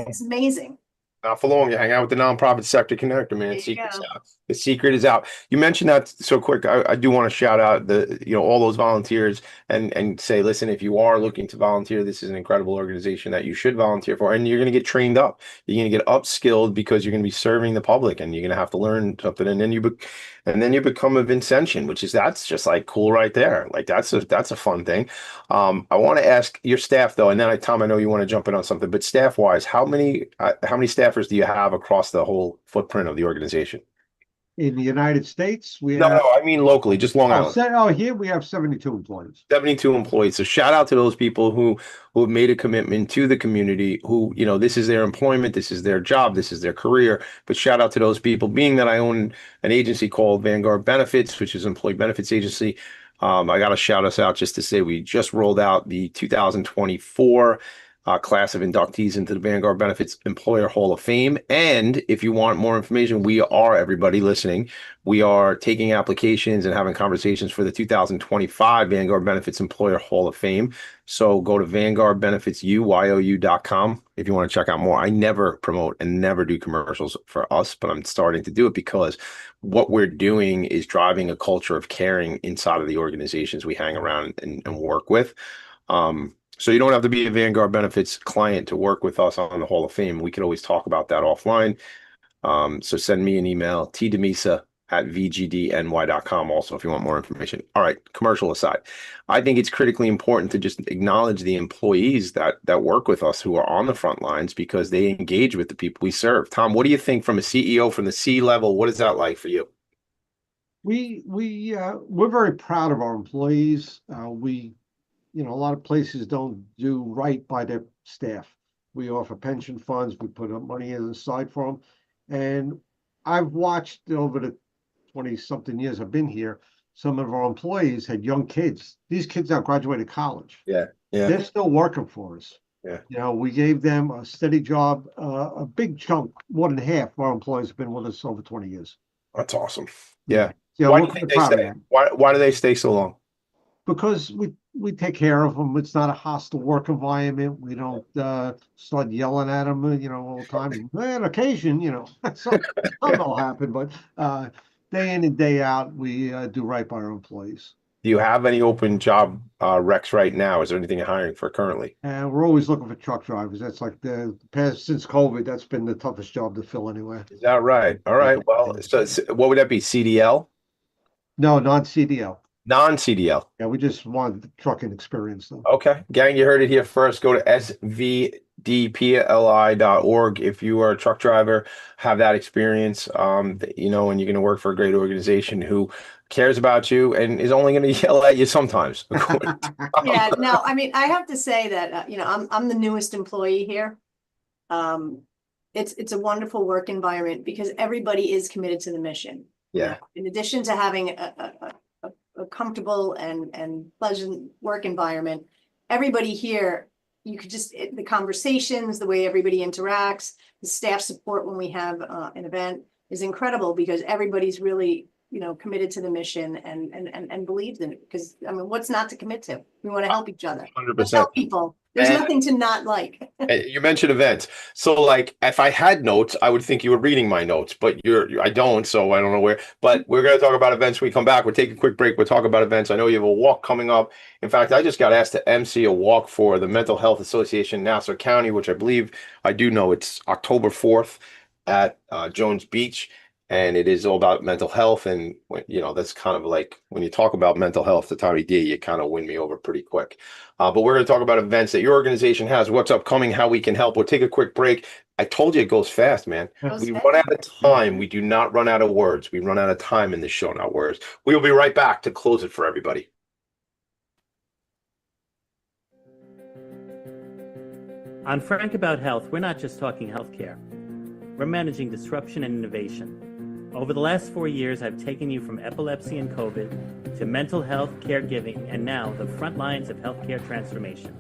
it's amazing. Not for long. You hang out with the Nonprofit Sector Connector, man. Secret's out. The secret is out. You mentioned that so quick. I do want to shout out all those volunteers and say, listen, if you are looking to volunteer, this is an incredible organization that you should volunteer for, and you're going to get trained up. You're going to get upskilled because you're going to be serving the public, and you're going to have to learn something, and then you become a Vincentian, that's just like cool right there. Like that's a fun thing. I want to ask your staff though, and then Tom, I know you want to jump in on something, but staff wise, how many staffers do you have across the whole footprint of the organization? In the United States, we No, have no, I mean locally, just Long Island. here we have 72 employees. 72 employees. So shout out to those people who have made a commitment to the community, who, this is their employment, this is their job, this is their career. But shout out to those people. Being that I own an agency called Vanguard Benefits, which is an employee benefits agency, I got to shout us out just to say we just rolled out the 2024 class of inductees into the Vanguard Benefits Employer Hall of Fame. And if you want more information, everybody listening, we are taking applications and having conversations for the 2025 Vanguard Benefits Employer Hall of Fame. So go to vanguardbenefitsyou.com if you want to check out more. I never promote and never do commercials for us, but I'm starting to do it because what we're doing is driving a culture of caring inside of the organizations we hang around and work with. So you don't have to be a Vanguard Benefits client to work with us on the Hall of Fame. We could always talk about that offline. So send me an email, tdemisa@vgdny.com also if you want more information. All right, commercial aside, I think it's critically important to just acknowledge the employees that work with us who are on the front lines because they engage with the people we serve. Tom, what do you think from a CEO, from the C level? What is that like for you? We're very proud of our employees. A lot of places don't do right by their staff. We offer pension funds, we put up money aside for them. And I've watched over the 20-something years I've been here, some of our employees had young kids. These kids now graduated college. Yeah. They're still working for us. Yeah. We gave them a steady job, a big chunk, more than half of our employees have been with us over 20 years. That's awesome. Yeah. Why do you think they stay? Why do they stay so long? Because we take care of them. It's not a hostile work environment. We don't start yelling at them, all the time. On occasion, something will happen, but day in and day out, we do right by our employees. Do you have any open job recs right now? Is there anything you're hiring for currently? And we're always looking for truck drivers. That's like the past since COVID. That's been the toughest job to fill anyway. Is that right? All right. Well, so what would that be? CDL? No, non-CDL. Non-CDL. Yeah, we just want the trucking experience though. Okay. Gang, you heard it here first. Go to svdpli.org. If you are a truck driver, have that experience, and you're going to work for a great organization who cares about you and is only going to yell at you sometimes. Yeah, no, I mean, I have to say that, I'm the newest employee here. It's a wonderful work environment because everybody is committed to the mission. Yeah. In addition to having a comfortable and pleasant work environment, everybody here, you could just, the conversations, the way everybody interacts, the staff support when we have an event is incredible because everybody's really, committed to the mission and believes in it. Because what's not to commit to? We want to help each other. 100%. Let's help people. There's nothing to not like. You mentioned events. So like if I had notes, I would think you were reading my notes, but I don't, so I don't know where. But we're going to talk about events when we come back. We'll take a quick break. We'll talk about events. I know you have a walk coming up. In fact, I just got asked to MC a walk for the Mental Health Association in Nassau County, which I believe I do know it's October 4th at Jones Beach. And it is all about mental health. And, that's kind of like when you talk about mental health to Tommy D, you kind of win me over pretty quick. But we're going to talk about events that your organization has, what's upcoming, how we can help. We'll take a quick break. I told you it goes fast, man. We run out of time. We do not run out of words. We run out of time in this show, not words. We will be right back to close it for everybody. On Frank About Health, we're not just talking healthcare. We're managing disruption and innovation. Over the last 4 years, I've taken you from epilepsy and COVID to mental health, caregiving, and now the front lines of healthcare transformation.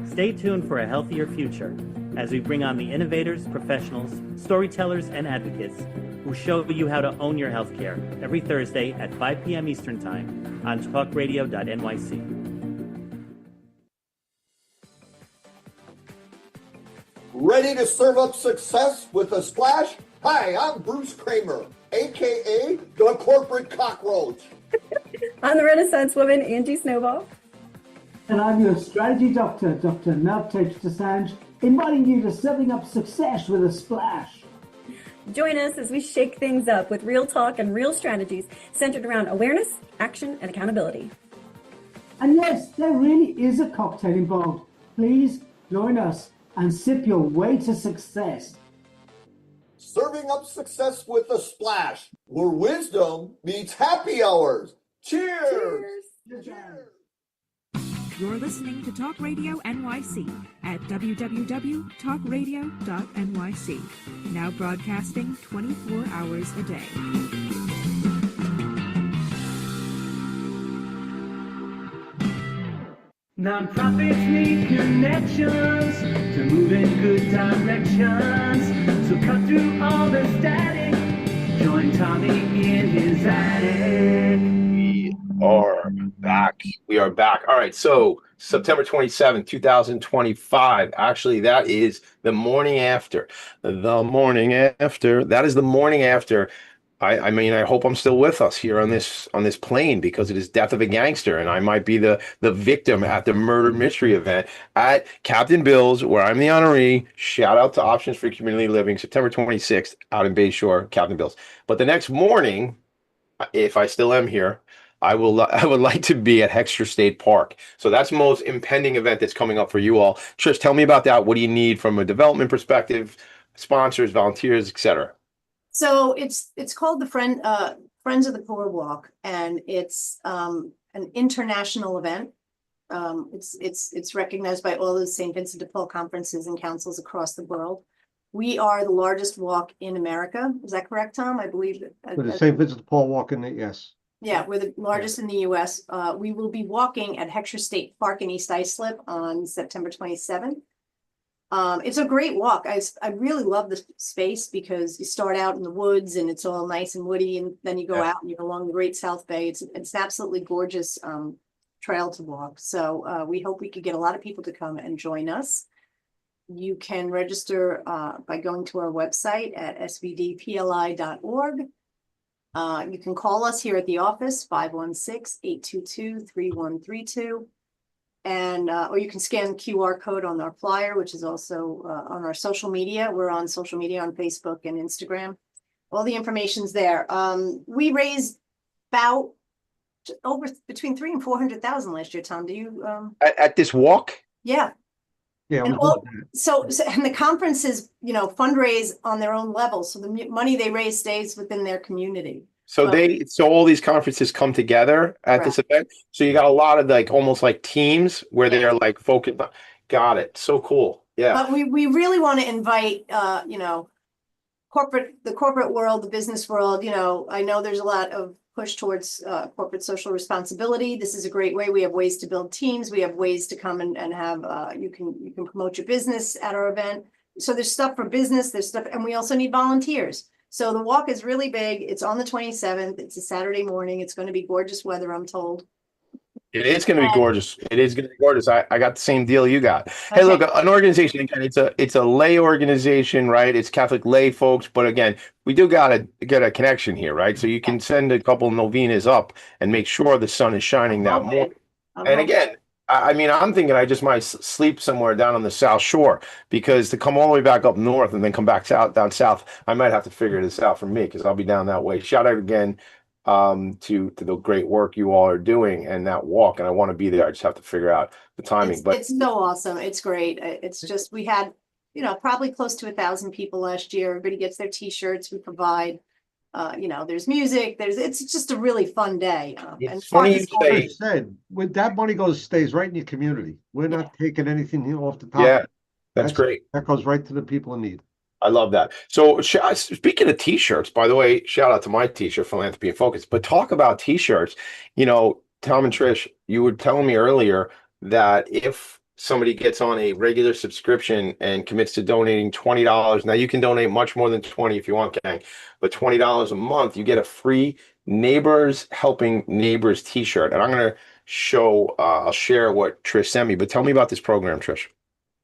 Stay tuned for a healthier future as we bring on the innovators, professionals, storytellers, and advocates who show you how to own your healthcare every Thursday at 5 p.m. Eastern Time on talkradio.nyc. Ready to serve up success with a splash? Hi, I'm Bruce Kramer, a.k.a. the Corporate Cockroach. I'm the Renaissance woman, Angie Snowball. And I'm your strategy doctor, Dr. Meltesh Desange, inviting you to serving up success with a splash. Join us as we shake things up with real talk and real strategies centered around awareness, action, and accountability. And yes, there really is a cocktail involved. Please join us and sip your way to success. Serving Serving up success with a splash, where wisdom meets happy hours. Cheers! Cheers! You're listening to Talk Radio NYC at www.talkradio.nyc. Now broadcasting 24 hours a day. Nonprofits need connections to move in good directions. So cut through all the static. Join Tommy in his attic. We are back. We are back. All right. So September 27th, 2025. Actually, that is the morning after. The morning after. That is the morning after. I mean, I hope I'm still with us here on this plane, because it is Death of a Gangster, and I might be the victim at the murder mystery event at Captain Bill's, where I'm the honoree. Shout out to Options for Community Living, September 26th, out in Bayshore, Captain Bill's. But the next morning, if I still am here, I would like to be at Hexter State Park. So that's the most impending event that's coming up for you all. Trish, tell me about that. What do you need from a development perspective, sponsors, volunteers, etc.? So it's called the Friends of the Poor Walk, and it's an international event. It's recognized by all the St. Vincent de Paul conferences and councils across the world. We are the largest walk in America. Is that correct, Tom? I believe that. With the St. Vincent de Paul walk in the, yes. Yeah, we're the largest in the US. We will be walking at Hexter State Park in East Islip on September 27th. It's a great walk. I really love the space, because you start out in the woods and it's all nice and woody, and then you go out and you're along the Great South Bay. It's an absolutely gorgeous trail to walk. So we hope we could get a lot of people to come and join us. You can register by going to our website at svdpli.org. You can call us here at the office, 516-822-3132. And or you can scan the QR code on our flyer, which is also on our social media. We're on social media on Facebook and Instagram. All the information's there. We raised about over between 300,000 and 400,000 last year. Tom, do you At this walk? Yeah. Yeah. And so and the conferences, fundraise on their own level. So the money they raise stays within their community. So all these conferences come together at this event. So you got a lot of almost like teams where they're like focused. Got it. So cool. Yeah. But we really want to invite, the corporate world, the business world. I know there's a lot of push towards corporate social responsibility. This is a great way. We have ways to build teams. We have ways to come and have, you can promote your business at our event. So there's stuff for business, there's stuff, and we also need volunteers. So the walk is really big. It's on the 27th. It's a Saturday morning. It's going to be gorgeous weather, I'm told. It is going to be gorgeous. It is going to be gorgeous. I got the same deal you got. Hey, look, an organization, again, it's a lay organization, right? It's Catholic lay folks, but again, we do got to get a connection here, right? So you can send a couple novenas up and make sure the sun is shining that morning. And again, I mean, I'm thinking I just might sleep somewhere down on the South Shore, because to come all the way back up north and then come back down south, I might have to figure this out for me, because I'll be down that way. Shout out again to the great work you all are doing and that walk, and I want to be there. I just have to figure out the timing. But it's so awesome. It's great. It's just, we had probably close to 1,000 people last year. Everybody gets their t-shirts. We provide there's music, it's just a really fun day. And funny you said, when that money stays right in your community. We're not taking anything off the top. Yeah, that's great. That goes right to the people in need. I love that. So speaking of t-shirts, by the way, shout out to my t-shirt, Philanthropy and Phocus. But talk about t-shirts. Tom and Trish, you were telling me earlier that if somebody gets on a regular subscription and commits to donating $20, now you can donate much more than 20 if you want, gang, but $20 a month, you get a free Neighbors Helping Neighbors t-shirt. And I'm going to I'll share what Trish sent me, but tell me about this program, Trish.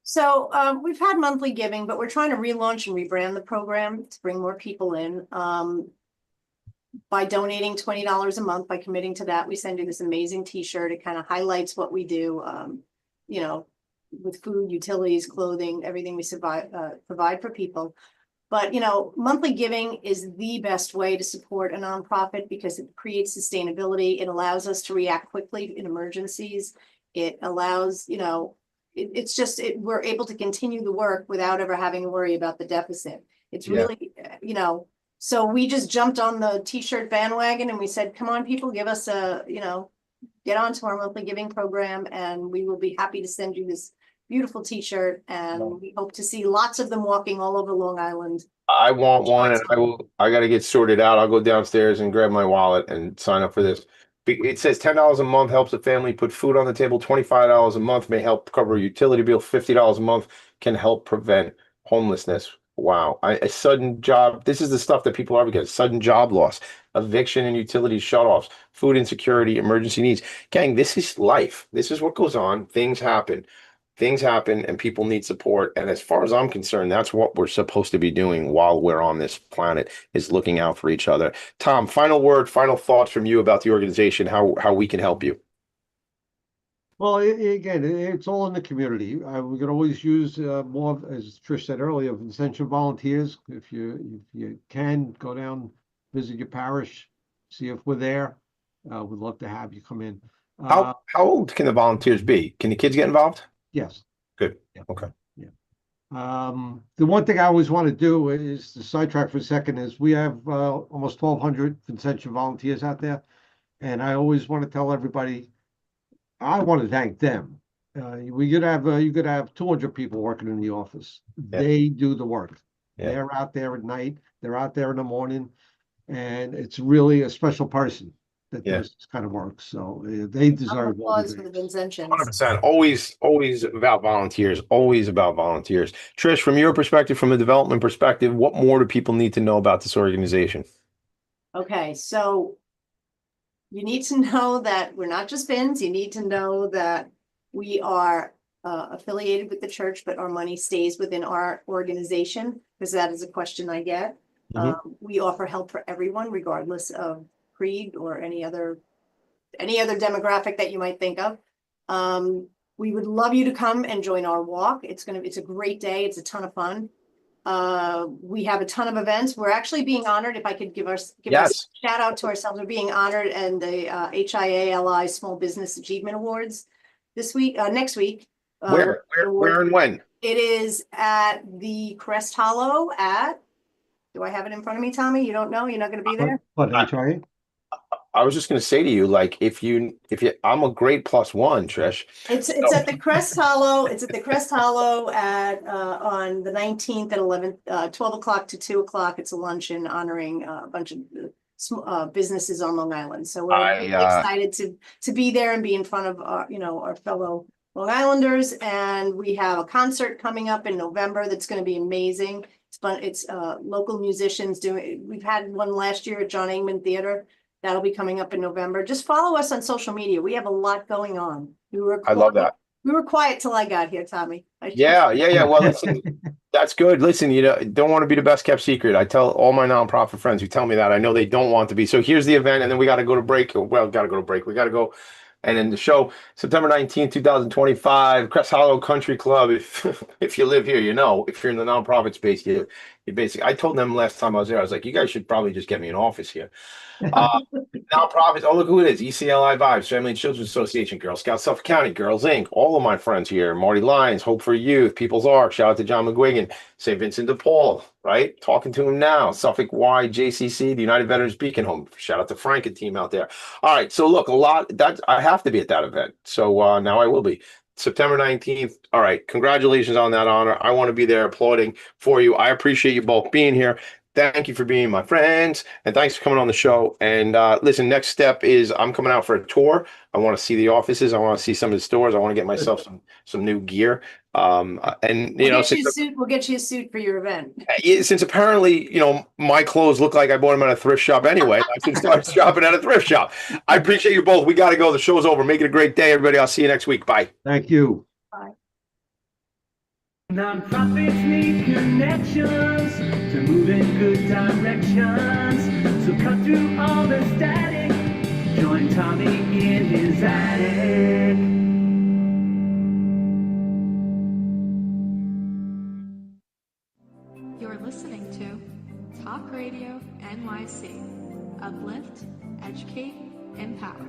So we've had monthly giving, but we're trying to relaunch and rebrand the program to bring more people in. By donating $20 a month, by committing to that, we send you this amazing t-shirt. It kind of highlights what we do. With food, utilities, clothing, everything we provide for people. But, monthly giving is the best way to support a nonprofit, because it creates sustainability. It allows us to react quickly in emergencies. It allows, it's just, we're able to continue the work without ever having to worry about the deficit. It's really, so we just jumped on the t-shirt bandwagon and we said, come on, people, give us get onto our monthly giving program and we will be happy to send you this beautiful t-shirt. And we hope to see lots of them walking all over Long Island. I want one, and I got to get sorted out. I'll go downstairs and grab my wallet and sign up for this. It says $10 a month helps a family put food on the table. $25 a month may help cover a utility bill. $50 a month can help prevent homelessness. Wow. A sudden job. This is the stuff that people are against. Sudden job loss, eviction and utility shutoffs, food insecurity, emergency needs. Gang, this is life. This is what goes on. Things happen. Things happen and people need support. And as far as I'm concerned, that's what we're supposed to be doing while we're on this planet, is looking out for each other. Tom, final word, final thoughts from you about the organization, how we can help you. Well, again, it's all in the community. We can always use more, as Trish said earlier, of essential volunteers. If you can, go down, visit your parish, see if we're there. We'd love to have you come in. How old can the volunteers be? Can the kids get involved? Yes. Good. Okay. Yeah. The one thing I always want to do is, to sidetrack for a second, is we have almost 1,200 Vincentian volunteers out there. And I always want to tell everybody, I want to thank them. You could have 200 people working in the office. Yeah. They do the work. Yeah. They're out there at night. They're out there in the morning. And it's really a special person that does this kind of work. So they deserve all applause for the Vincentians. 100%. Always about volunteers. Always about volunteers. Trish, from your perspective, from a development perspective, what more do people need to know about this organization? Okay, so you need to know that we're not just Vins. You need to know that we are affiliated with the church, but our money stays within our organization, because that is a question I get. We offer help for everyone, regardless of creed or any other demographic that you might think of. We would love you to come and join our walk. It's a great day. It's a ton of fun. We have a ton of events. We're actually being honored. If I could give us a shout out to ourselves, we're being honored in the HIALI Small Business Achievement Awards next week. Where and when? It is at the Crest Hollow do I have it in front of me, Tommy? You don't know? You're not going to be there? What, HIA? I was just going to say to you, like, if you, I'm a great +1, Trish. It's at the Crest Hollow. It's at the Crest Hollow on the 19th at 12 o'clock to 2 o'clock. It's a luncheon honoring a bunch of businesses on Long Island. So we're excited to be there and be in front of our fellow Long Islanders. And we have a concert coming up in November that's going to be amazing. It's local musicians doing. We've had one last year at John Ingman Theater. That'll be coming up in November. Just follow us on social media. We have a lot going on. I love that. We were quiet till I got here, Tommy. Yeah. Well, listen, that's good. Listen, don't want to be the best kept secret. I tell all my nonprofit friends who tell me that. I know they don't want to be. So here's the event, and then we got to go to break. Well, got to go to break. We got to go. And then the show, September 19th, 2025, Crest Hollow Country Club. If you live here, if you're in the nonprofit space, you basically, I told them last time I was there, I was like, you guys should probably just get me an office here. Nonprofits. Oh, look who it is. ECLI Vibes, Family and Children's Association, Girl Scouts Suffolk County, Girls Inc. All of my friends here, Marty Lyons, Hope for Youth, People's Ark. Shout out to John McGuigan, St. Vincent de Paul, right? Talking to him now. Suffolk Y, JCC, the United Veterans Beacon Home. Shout out to Frank and team out there. All right. So look, I have to be at that event. So now I will be. September 19th. All right. Congratulations on that honor. I want to be there applauding for you. I appreciate you both being here. Thank you for being my friends, and thanks for coming on the show. And listen, next step is I'm coming out for a tour. I want to see the offices. I want to see some of the stores. I want to get myself some new gear. And we'll get you a suit for your event. Since apparently my clothes look like I bought them at a thrift shop anyway, I can start shopping at a thrift shop. I appreciate you both. We got to go. The show's over. Make it a great day, everybody. I'll see you next week. Bye. Thank you. Bye. Nonprofits need connections to move in good directions. So cut through all the static. Join Tommy in his attic. You're listening to Talk Radio NYC. Uplift, educate, empower.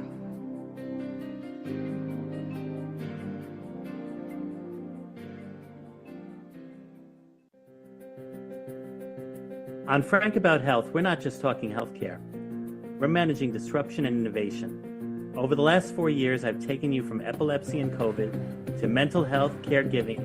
On Frank About Health, we're not just talking healthcare. We're managing disruption and innovation. Over the last 4 years, I've taken you from epilepsy and COVID to mental health, caregiving,